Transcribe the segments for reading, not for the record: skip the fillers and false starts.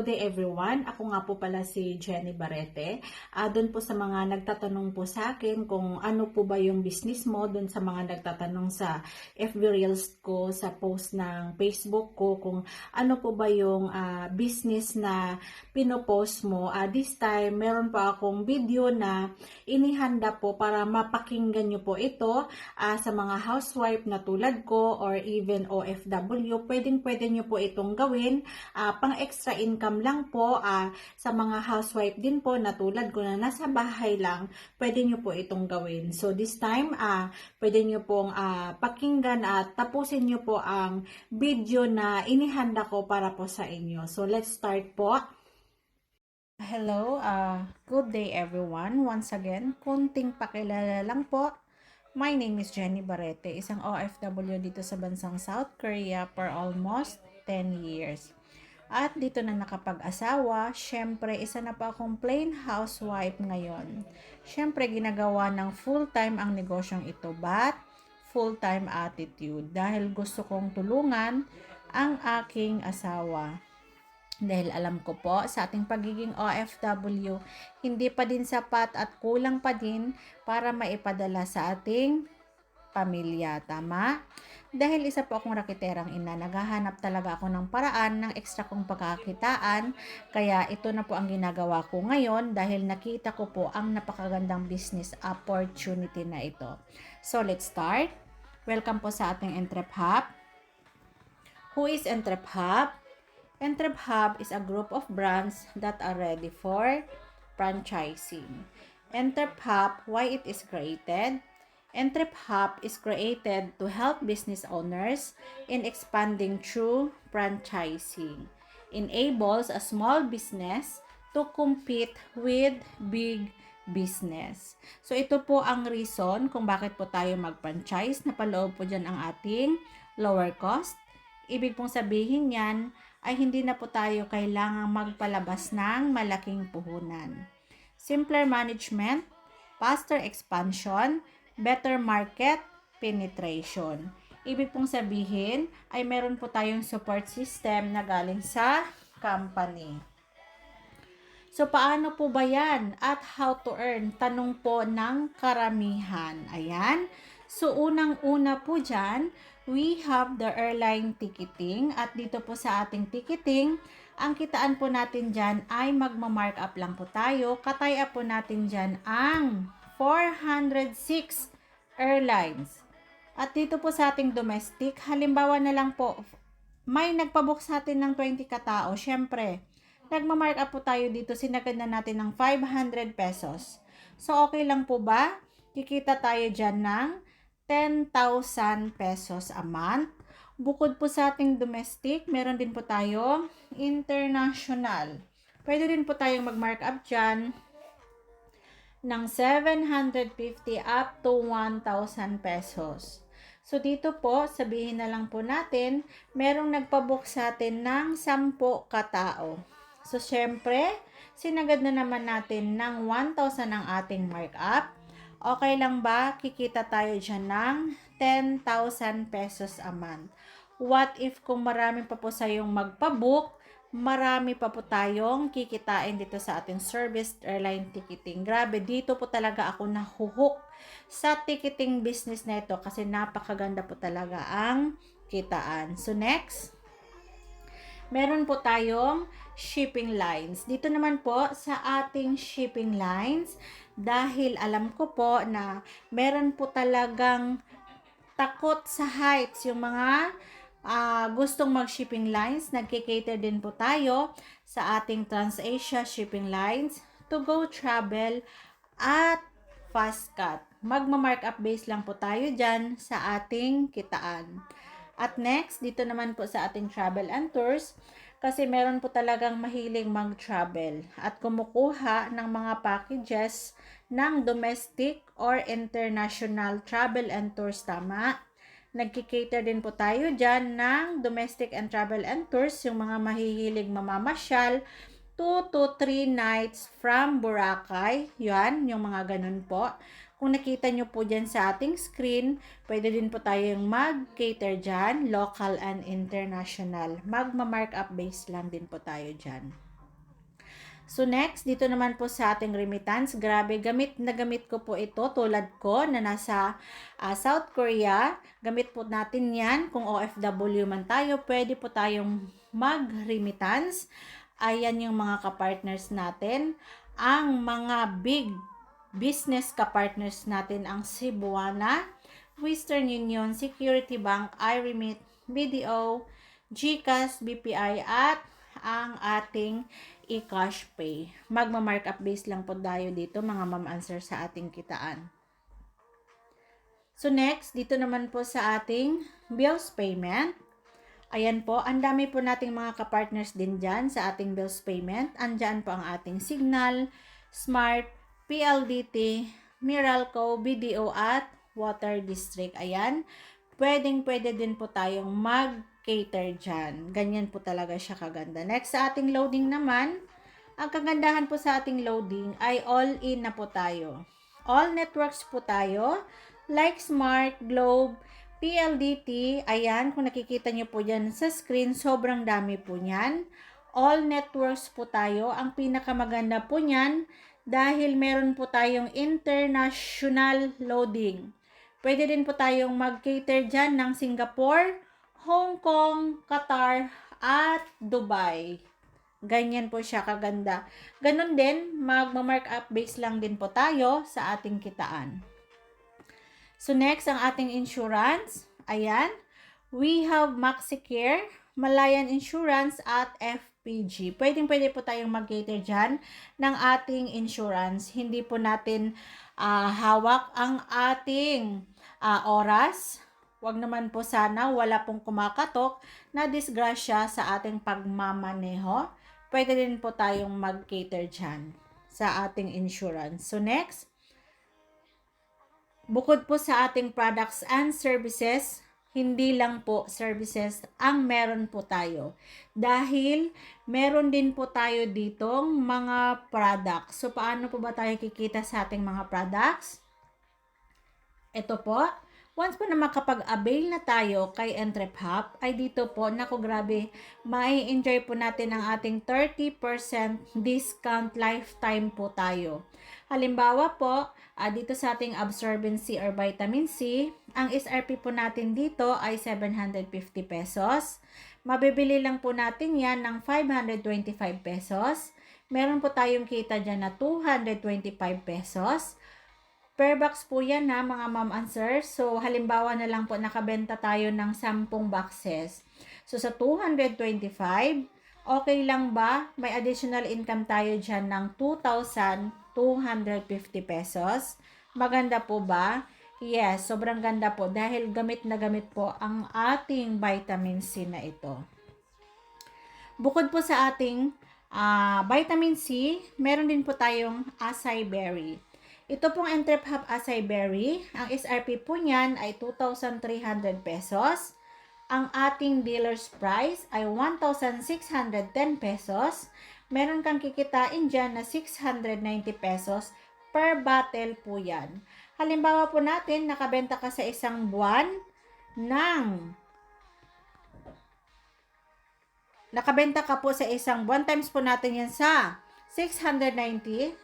Good day everyone. Ako nga po pala si Jenny Barrete. Doon po sa mga nagtatanong po sa akin kung ano po ba yung business mo, doon sa mga nagtatanong sa FB Reels ko, sa post ng Facebook ko, kung ano po ba yung business na pinopost mo. This time, meron pa akong video na inihanda po para mapakinggan nyo po ito sa mga housewife na tulad ko or even OFW. Pwede nyo po itong gawin. Pang extra income lang po sa mga housewife din po na tulad ko na nasa bahay lang, pwede nyo po itong gawin. So this time, pwede nyo pong pakinggan at tapusin nyo po ang video na inihanda ko para po sa inyo. So let's start po. Hello, good day everyone. Once again, kunting pakilala lang po. My name is Jenny Barrete, isang OFW dito sa bansang South Korea for almost 10 years. At dito na nakapag-asawa, syempre isa na pa akong plain housewife ngayon. Syempre ginagawa ng full-time ang negosyong ito, but full-time attitude dahil gusto kong tulungan ang aking asawa. Dahil alam ko po sa ating pagiging OFW, hindi pa din sapat at kulang pa din para maipadala sa ating pamilya, tama? Dahil isa po akong rakiterang ina, naghahanap talaga ako ng paraan ng extra kong pagkakitaan, kaya ito na po ang ginagawa ko ngayon dahil nakita ko po ang napakagandang business opportunity na ito. So let's start. Welcome po sa ating Entrep Hub. Who is Entrep Hub? Entrep Hub is a group of brands that are ready for franchising. Entrep Hub, why it is created? Entrep Hub is created to help business owners in expanding through franchising. Enables a small business to compete with big business. So ito po ang reason kung bakit po tayo mag-franchise. Napaloob po dyan ang ating lower cost. Ibig pong sabihin yan ay hindi na po tayo kailangang magpalabas ng malaking puhunan. Simpler management, faster expansion, better market penetration. Ibig pong sabihin ay meron po tayong support system na galing sa company. So, paano po ba yan? At how to earn? Tanong po ng karamihan. Ayan. So, unang-una po dyan, we have the airline ticketing. At dito po sa ating ticketing, ang kitaan po natin dyan ay magma-markup lang po tayo. Kataya po natin dyan ang 406 airlines. At dito po sa ating domestic, halimbawa na lang po, may nagpabook sa atin ng 20 katao. Syempre, nagma-markup po tayo dito, sinagad na natin ng 500 pesos. So, okay lang po ba? Kikita tayo dyan ng 10,000 pesos a month. Bukod po sa ating domestic, meron din po tayo international. Pwede din po tayong mag-markup dyan ng 750 up to 1,000 pesos. So, dito po, sabihin na lang po natin, merong nagpabook sa atin ng 10 katao. So, syempre, sinagad na naman natin ng 1,000 ang ating markup. Okay lang ba? Kikita tayo dyan ng 10,000 pesos a month. What if kung marami pa po sayong magpabook, marami pa po tayong kikitain dito sa ating service airline ticketing. Grabe, dito po talaga ako nahuhook sa ticketing business na ito kasi napakaganda po talaga ang kitaan. So next, meron po tayong shipping lines. Dito naman po sa ating shipping lines, dahil alam ko po na meron po talagang takot sa heights yung mga gustong mag-shipping lines, nagkikater din po tayo sa ating TransAsia shipping lines, To Go Travel at Fastcut. Magma-markup base lang po tayo dyan sa ating kitaan. At next, dito naman po sa ating travel and tours, kasi meron po talagang mahiling mag-travel at kumukuha ng mga packages ng domestic or international travel and tours, tama? Nagkikater din po tayo dyan ng domestic and travel and tours, yung mga mahihilig mamamasyal, 2 to 3 nights from Boracay. Yan, yung mga ganun po. Kung nakita nyo po dyan sa ating screen, pwede din po tayong mag-cater dyan, local and international. Magma-markup base lang din po tayo dyan. So next, dito naman po sa ating remittance, grabe, gamit na gamit ko po ito tulad ko na nasa South Korea. Gamit po natin yan. Kung OFW man tayo, pwede po tayong mag-remittance. Ayan yung mga kapartners natin. Ang mga big business kapartners natin ang Cebuana, Western Union, Security Bank, iRemit, BDO, GCash, BPI at ang ating e-cash pay. Magma-markup base lang po tayo dito mga ma'am answer sa ating kitaan. So next, dito naman po sa ating bills payment. Ayan po, ang dami po nating mga kapartners din dyan sa ating bills payment. Andyan po ang ating Signal, Smart, PLDT, Meralco, BDO at Water District. Ayan, pwede din po tayong mag-cater dyan. Ganyan po talaga siya kaganda. Next sa ating loading naman, ang kagandahan po sa ating loading ay all-in na po tayo. All networks po tayo, like Smart, Globe, PLDT, ayan, kung nakikita nyo po dyan sa screen, sobrang dami po nyan. All networks po tayo. Ang pinakamaganda po nyan, dahil meron po tayong international loading. Pwede din po tayong mag-cater dyan ng Singapore, Hong Kong, Qatar, at Dubai. Ganyan po siya kaganda. Ganon din, magma-markup base lang din po tayo sa ating kitaan. So next, ang ating insurance. Ayan. We have MaxiCare, Malayan Insurance at FPG. Pwede po tayong mag-cater dyan ng ating insurance. Hindi po natin hawak ang ating oras. Wag naman po sana, wala pong kumakatok na disgrasya sa ating pagmamaneho. Pwede din po tayong mag-cater dyan sa ating insurance. So next, bukod po sa ating products and services, hindi lang po services ang meron po tayo. Dahil meron din po tayo ditong mga products. So paano po ba tayo kikita sa ating mga products? Ito po. Once po na makapag-avail na tayo kay Entrepreneur, ay dito po, naku grabe, mai-enjoy po natin ang ating 30% discount lifetime po tayo. Halimbawa po, dito sa ating absorbency or vitamin C, ang SRP po natin dito ay 750 pesos. Mabibili lang po natin yan ng 525 pesos. Meron po tayong kita dyan na 225 pesos. Per box po yan na mga ma'am and sir. So, halimbawa na lang po nakabenta tayo ng 10 boxes. So, sa 225, okay lang ba? May additional income tayo dyan ng 2,250 pesos. Maganda po ba? Yes, sobrang ganda po dahil gamit na gamit po ang ating vitamin C na ito. Bukod po sa ating vitamin C, meron din po tayong acai berry. Ito pong Entrepreneur acai berry, ang SRP po niyan ay 2,300 pesos. Ang ating dealer's price ay 1,610 pesos. Meron kang kikitain dyan na 690 pesos per bottle po yan. Halimbawa po natin, nakabenta ka sa isang buwan ng nakabenta ka po sa isang buwan, times po natin yan sa 690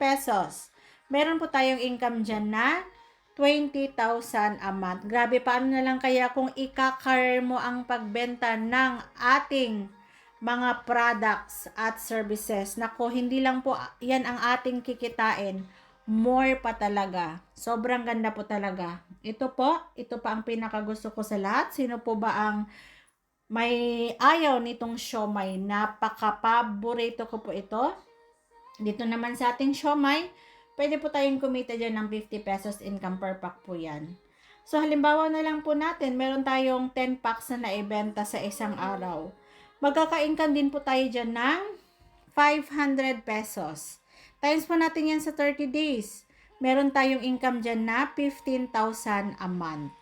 pesos. Meron po tayong income dyan na 20,000 a month. Grabe, paano na lang kaya kung ikakar mo ang pagbenta ng ating mga products at services. Nako, hindi lang po yan ang ating kikitain. More pa talaga. Sobrang ganda po talaga. Ito pa ang pinakagusto ko sa lahat. Sino po ba ang may ayaw nitong siomai? Napaka-paborito ko po ito. Dito naman sa ating siomai, pwede po tayong kumita dyan ng 50 pesos income per pack po yan. So, halimbawa na lang po natin, meron tayong 10 packs na naibenta sa isang araw. Magkaka-income din po tayo dyan ng 500 pesos. Times po natin yan sa 30 days. Meron tayong income dyan na 15,000 a month.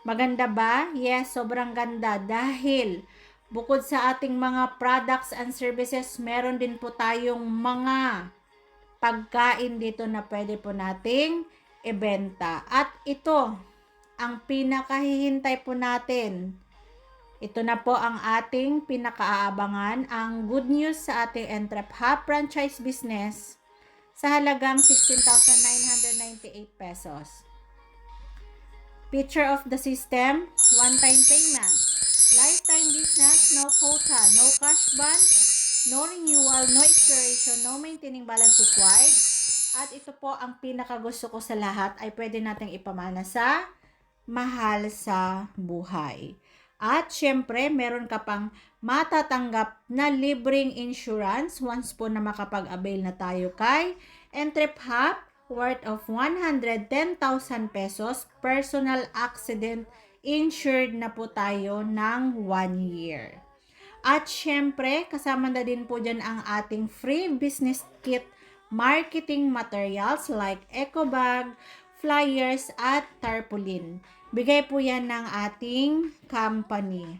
Maganda ba? Yes, sobrang ganda dahil bukod sa ating mga products and services, meron din po tayong mga pagkain dito na pwede po nating ibenta. At ito, ang pinakahihintay po natin, Ito na po ang ating pinakaaabangan, ang good news sa ating Entrep Hub franchise business sa halagang 16,998 pesos. Feature of the system, one-time payment, lifetime business, no quota, no cash ban, no renewal, no expiration, no maintaining balance required. At ito po ang pinakagusto ko sa lahat ay pwede nating ipamana sa mahal sa buhay. At syempre, meron ka pang matatanggap na libreng insurance once po na makapag-avail na tayo kay Entrep Hub worth of 110,000 pesos. Personal accident insured na po tayo ng 1 year. At syempre, kasama na din po dyan ang ating free business kit marketing materials like eco bag, flyers, at tarpaulin. Bigay po yan ng ating company.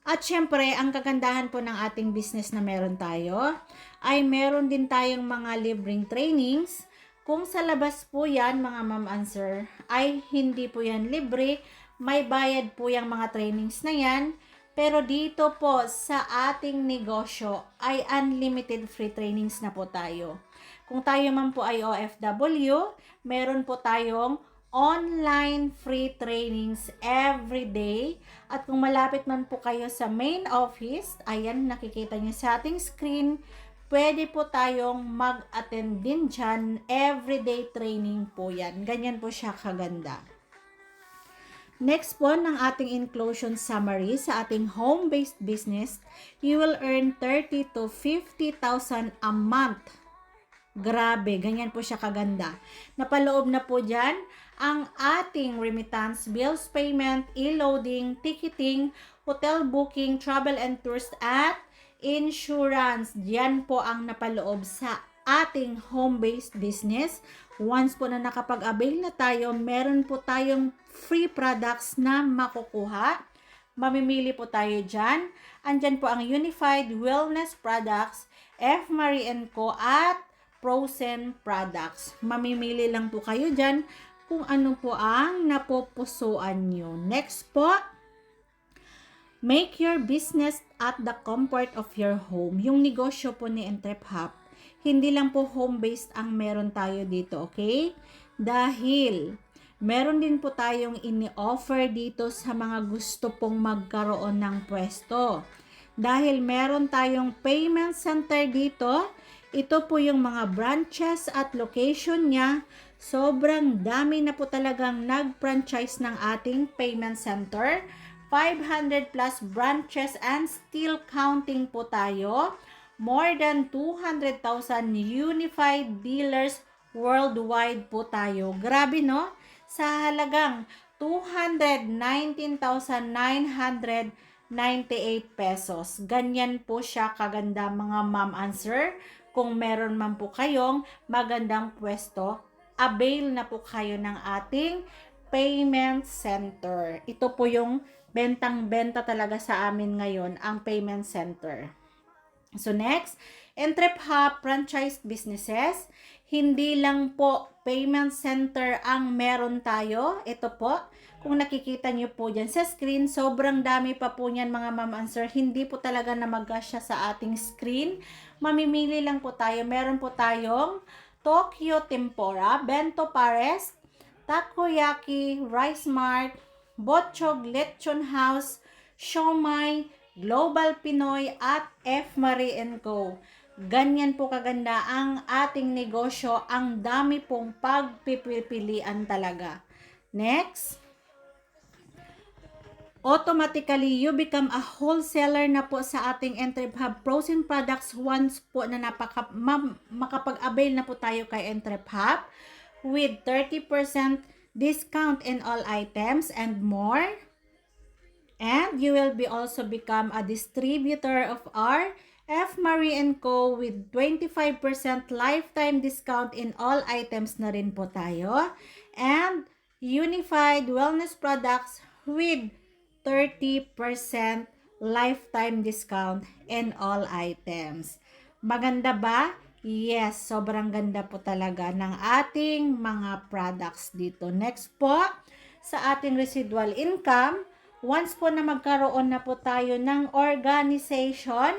At syempre, ang kagandahan po ng ating business na meron tayo, ay meron din tayong mga libreng trainings. Kung sa labas po yan, mga ma'am and sir, ay hindi po yan libre. May bayad po yung mga trainings na yan. Pero dito po sa ating negosyo ay unlimited free trainings na po tayo. Kung tayo man po ay OFW, meron po tayong online free trainings every day. At kung malapit man po kayo sa main office, ayan nakikita niyo sa ating screen, pwede po tayong mag-attend din dyan. Everyday training po yan. Ganyan po siya kaganda. Next po ng ating inclusion summary sa ating home-based business, you will earn 30 to 50,000 a month. Grabe, ganyan po siya kaganda. Napaloob na po dyan ang ating remittance, bills payment, e-loading, ticketing, hotel booking, travel and tours, at insurance. Diyan po ang napaloob sa ating home-based business. Once po na nakapag-avail na tayo, meron po tayong free products na makukuha. Mamimili po tayo dyan. Andyan po ang Unified Wellness Products, F. Marie & Co. at Frozen Products. Mamimili lang po kayo dyan kung ano po ang napupusuan nyo. Next po, make your business at the comfort of your home. Yung negosyo po ni Entrep Hub, hindi lang po home-based ang meron tayo dito, okay? Dahil meron din po tayong ini-offer dito sa mga gusto pong magkaroon ng pwesto. Dahil meron tayong payment center dito, ito po yung mga branches at location niya. Sobrang dami na po talagang nag-franchise ng ating payment center. 500 plus branches and still counting po tayo. More than 200,000 unified dealers worldwide po tayo. Grabe no? Sa halagang 219,998 pesos. Ganyan po siya kaganda mga ma'am and sir. Kung meron man po kayong magandang pwesto, avail na po kayo ng ating payment center. Ito po yung bentang-benta talaga sa amin ngayon, ang payment center. So next, Entrep Hub franchise businesses. Hindi lang po payment center ang meron tayo. Ito po, kung nakikita nyo po dyan sa screen, sobrang dami pa po niyan mga ma'am and sir. Hindi po talaga namagasya sa ating screen. Mamimili lang po tayo. Meron po tayong Tokyo Tempura, Bento Pares, Takoyaki, Rice Mart, Botchog, Lechon House, Siomai, Global Pinoy, at F. Marie & Co. Ganyan po kaganda ang ating negosyo. Ang dami pong pagpipilian talaga. Next. Automatically, you become a wholesaler na po sa ating Entrep Hub Frozen Products once po na makapag-avail na po tayo kay Entrep Hub with 30% discount in all items and more. And you will be also become a distributor of our F. Marie & Co. with 25% lifetime discount in all items na rin po tayo. And Unified Wellness Products with 30% lifetime discount in all items. Maganda ba? Yes, sobrang ganda po talaga ng ating mga products dito. Next po, sa ating residual income, Once po na magkaroon na po tayo ng organization,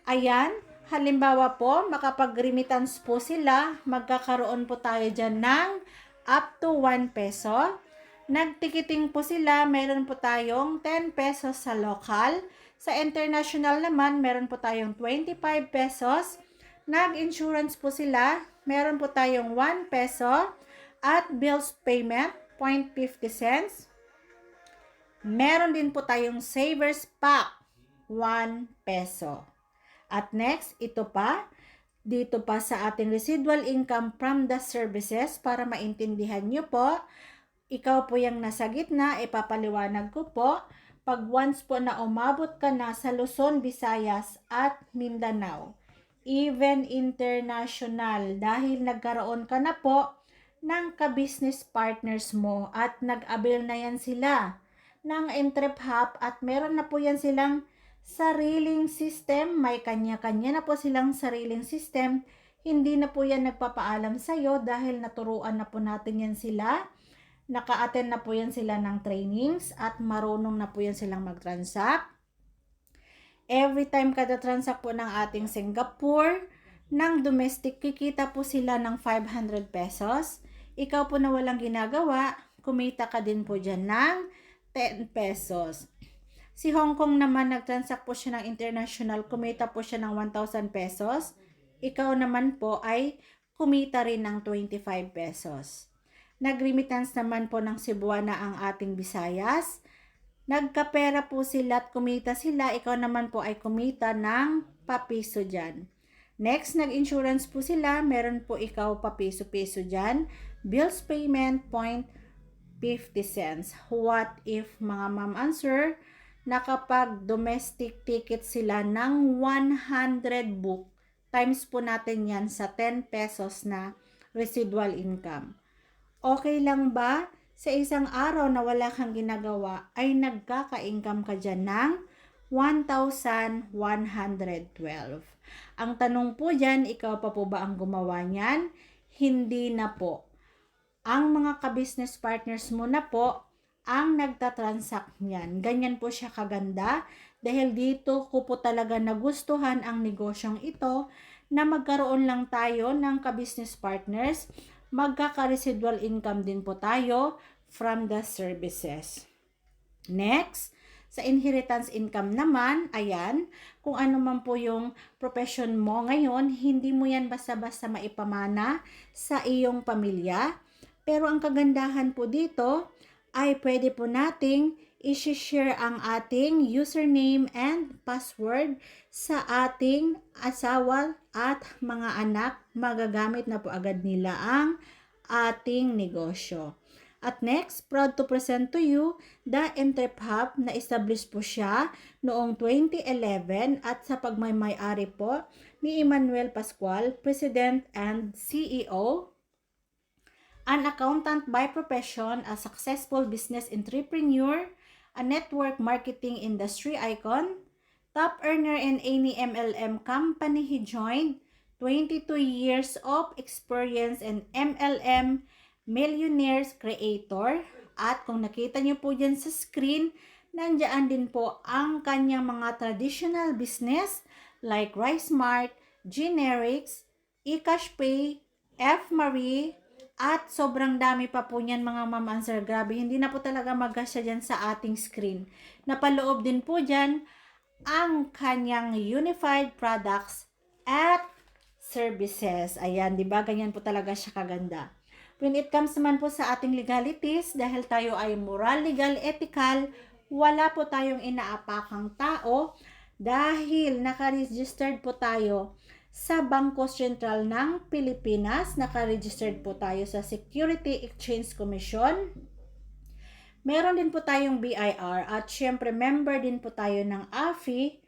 ayan, halimbawa po, makapag-remittance po sila, magkakaroon po tayo dyan ng up to 1 peso. Nagtikiting po sila, meron po tayong 10 pesos sa local. Sa international naman, meron po tayong 25 pesos. Nag-insurance po sila, meron po tayong 1 peso. At bills payment, 0.50 cents. Meron din po tayong savers pack, 1 peso. At next, ito pa, dito pa sa ating residual income from the services para maintindihan nyo po. Ikaw po yung nasa gitna, ipapaliwanag ko po. Pag once po na umabot ka na sa Luzon, Visayas at Mindanao, even international, dahil nagkaroon ka na po ng ka-business partners mo at nag-avail na yan sila ng Entrep-Hub at meron na po yan silang sariling system, may kanya-kanya na po silang sariling system, hindi na po yan nagpapaalam sa'yo dahil naturuan na po natin yan sila. Naka-attend na po yan sila ng trainings at marunong na po yan silang mag-transact. Every time kada transact po ng ating Singapore, ng domestic, kikita po sila ng 500 pesos. Ikaw po na walang ginagawa, kumita ka din po dyan ng 10 pesos. Si Hong Kong naman, nag-transact po siya ng international, kumita po siya ng 1,000 pesos. Ikaw naman po ay kumita rin ng 25 pesos. Nag-remittance naman po ng Cebuana ang ating Visayas. Nagkapera po sila at kumita sila. Ikaw naman po ay kumita ng papiso dyan. Next, nag-insurance po sila. Meron po ikaw papiso-piso dyan. Bills payment, 0.50 cents. What if, mga ma'am answer, nakapag domestic ticket sila ng 100 book, times po natin yan sa 10 pesos na residual income. Okay lang ba sa isang araw na wala kang ginagawa ay nagkaka-income ka dyan ng 1,112? Ang tanong po dyan, ikaw pa po ba ang gumawa niyan? Hindi na po. Ang mga ka-business partners mo na po ang nagtatransact niyan. Ganyan po siya kaganda dahil dito ko po talaga nagustuhan ang negosyong ito na magkaroon lang tayo ng ka-business partners. Magkaka-residual income din po tayo from the services. Next, sa inheritance income naman, ayan, kung ano man po yung profession mo ngayon, hindi mo yan basta-basta maipamana sa iyong pamilya. Pero ang kagandahan po dito ay pwede po nating i-share ang ating username and password sa ating asawa at mga anak. Magagamit na po agad nila ang ating negosyo. At next, proud to present to you the Entrep-Hub na established po siya noong 2011 at sa pagmay-ari po ni Emmanuel Pascual, President and CEO. An accountant by profession, a successful business entrepreneur, a network marketing industry icon, top earner in any MLM company he joined, 22 years of experience in MLM, millionaires creator, at kung nakita niyo po dyan sa screen, nandiyan din po ang kanyang mga traditional business like Rice Mart, Generics, eCashPay, F-Marie, at sobrang dami pa po niyan mga ma'am answer. Grabe, hindi na po talaga magkasya dyan sa ating screen. Napaloob din po dyan ang kanyang unified products at services. Ayan, di ba? Ganyan po talaga siya kaganda. When it comes naman po sa ating legalities, dahil tayo ay moral, legal, ethical, wala po tayong inaapakang tao dahil naka-registered po tayo sa Bangko Sentral ng Pilipinas. Naka-registered po tayo sa Security Exchange Commission. Meron din po tayong BIR at syempre member din po tayo ng AFI,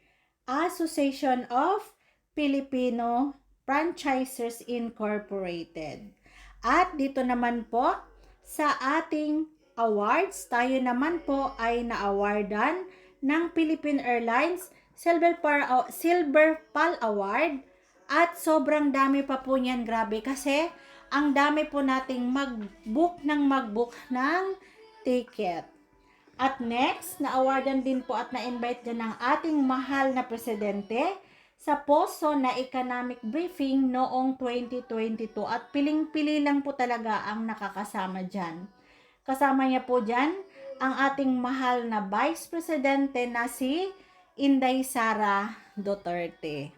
Association of Filipino Franchisers Incorporated. At dito naman po sa ating awards, tayo naman po ay na-awardan ng Philippine Airlines Silver Pal Award. At sobrang dami pa po niyan, grabe, kasi ang dami po nating mag-book ng ticket. At next, na-awardan din po at na-invite dyan ng ating mahal na presidente sa poso na economic briefing noong 2022 at piling-pili lang po talaga ang nakakasama dyan. Kasama niya po dyan ang ating mahal na Vice Presidente na si Inday Sara Duterte.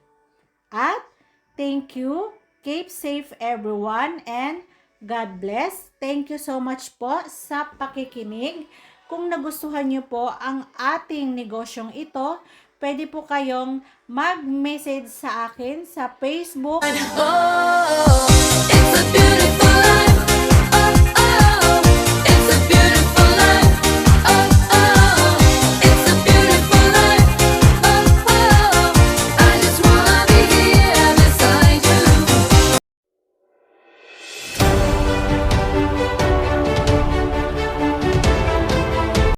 At thank you, keep safe everyone, and God bless. Thank you so much po sa pakikinig. Kung nagustuhan niyo po ang ating negosyong ito, pwede po kayong mag-message sa akin sa Facebook. Oh, it's a beautiful